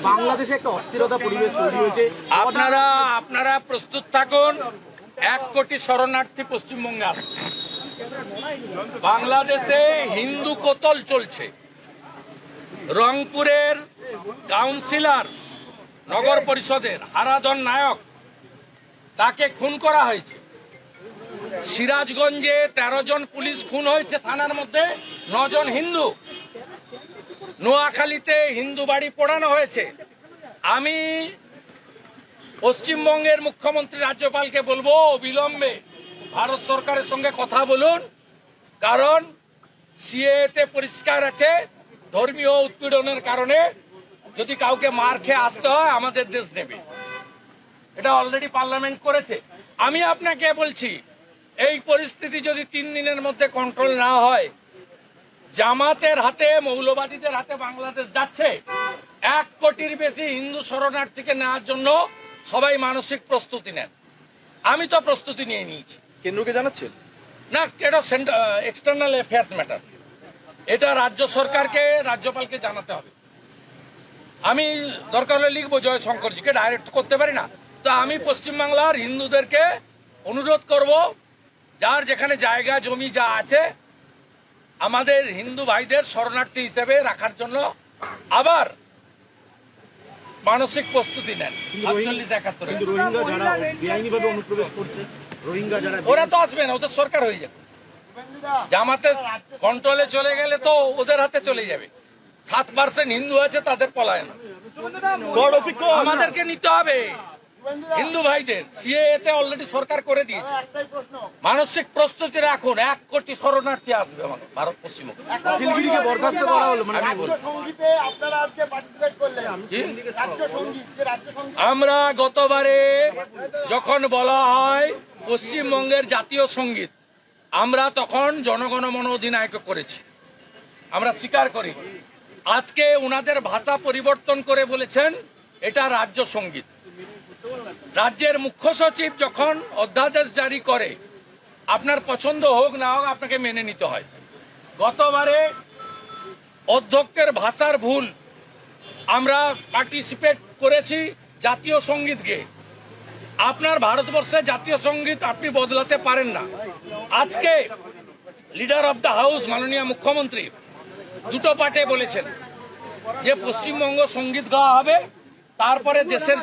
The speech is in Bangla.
বাংলাদেশে একটা অস্থিরতা পরিবেশ তৈরি হয়েছে। আপনারা প্রস্তুত থাকুন। 1 কোটি শরণার্থী পশ্চিমবঙ্গে আসবে। বাংলাদেশে হিন্দু কতল চলছে। রংপুরের কাউন্সিলর, নগর পরিষদের হারাধন নায়ক, তাকে খুন করা হয়েছে। সিরাজগঞ্জে 13 জন পুলিশ খুন হয়েছে, থানার মধ্যে 9 জন হিন্দু। নোয়াখালীতে হিন্দু বাড়ি পোড়ানো হয়েছে। আমি পশ্চিমবঙ্গের মুখ্যমন্ত্রী রাজ্যপালকে বলবো, অবিলম্বে ভারত সরকারের সঙ্গে কথা বলুন, কারণ সিএতে পরিষ্কার আছে ধর্মীয় উৎপীড়নের কারণে যদি কাউকে মার খেয়ে আসতে হয় আমাদের দেশ নেবে। এটা অলরেডি পার্লামেন্ট করেছে। আমি আপনাকে বলছি, এই পরিস্থিতি যদি 3 দিনের মধ্যে কন্ট্রোল না হয়, জামাতের হাতে, মৌলবাদীদের হাতে বাংলাদেশ যাচ্ছে। 1 কোটির বেশি হিন্দু শরণার্থীকে নেওয়ার জন্য সবাই মানসিক প্রস্তুতি নেন। আমি তো প্রস্তুতি নিয়ে নিয়েছি। কেন্দ্রকে জানাচ্ছেন না, এটা এক্সটার্নাল অ্যাফেয়ার্স ম্যাটার। এটা রাজ্য সরকারকে, রাজ্যপালকে জানাতে হবে। আমি দরকার হলে লিখবো জয়শঙ্করজিকে, ডাইরেক্ট করতে পারি না। তো আমি পশ্চিমবাংলার হিন্দুদেরকে অনুরোধ করব, যার যেখানে জায়গা জমি যা আছে, আমাদের হিন্দু ভাইদের শরণার্থী হিসেবে রাখার জন্য আবার মানসিক প্রস্তুতি নেন। 48-71 রোহিঙ্গা যারা বেআইনিভাবে অনুপ্রবেশ করছে, রোহিঙ্গা যারা, ওরা তো আসবে না, ওদের সরকার হয়ে যাবে। জামাতে কন্ট্রোলে চলে গেলে তো ওদের হাতে চলে যাবে। 7% হিন্দু আছে, তাদের পলায়ন আমাদেরকে নিতে হবে। হিন্দু ভাইদের সিএতে অলরেডি সরকার করে দিয়েছে। মানসিক প্রস্তুতি রাখুন। 1 কোটি শরণার্থী আসবে ভারত পশ্চিমবঙ্গে। অখিলগিরিকে বরখাস্ত করা হলো, মানে আমরা গতবারে যখন বলা হয় পশ্চিমবঙ্গের জাতীয় সঙ্গীত, আমরা তখন জনগণমন অধিনায়ক করেছি, আমরা স্বীকার করি। আজকে ওনাদের ভাষা পরিবর্তন করে বলেছেন এটা রাজ্য সঙ্গীত। রাজ্যের মুখ্য সচিব যখন অধ্যাদেশ জারি করে, আপনার পছন্দ হোক না হোক আপনাকে মেনে নিতে হয়। গতবারে অধ্যক্ষের ভাষার ভুল, আমরা পার্টিসিপেট করেছি জাতীয় সঙ্গীত গেয়ে। আপনার ভারতবর্ষে জাতীয় সঙ্গীত আপনি বদলাতে পারেন না। আজকে লিডার অব দ্য হাউস মাননীয় মুখ্যমন্ত্রী 2টো পার্টে বলেছেন যে পশ্চিমবঙ্গ সঙ্গীত গাওয়া হবে, তারপরে দেশের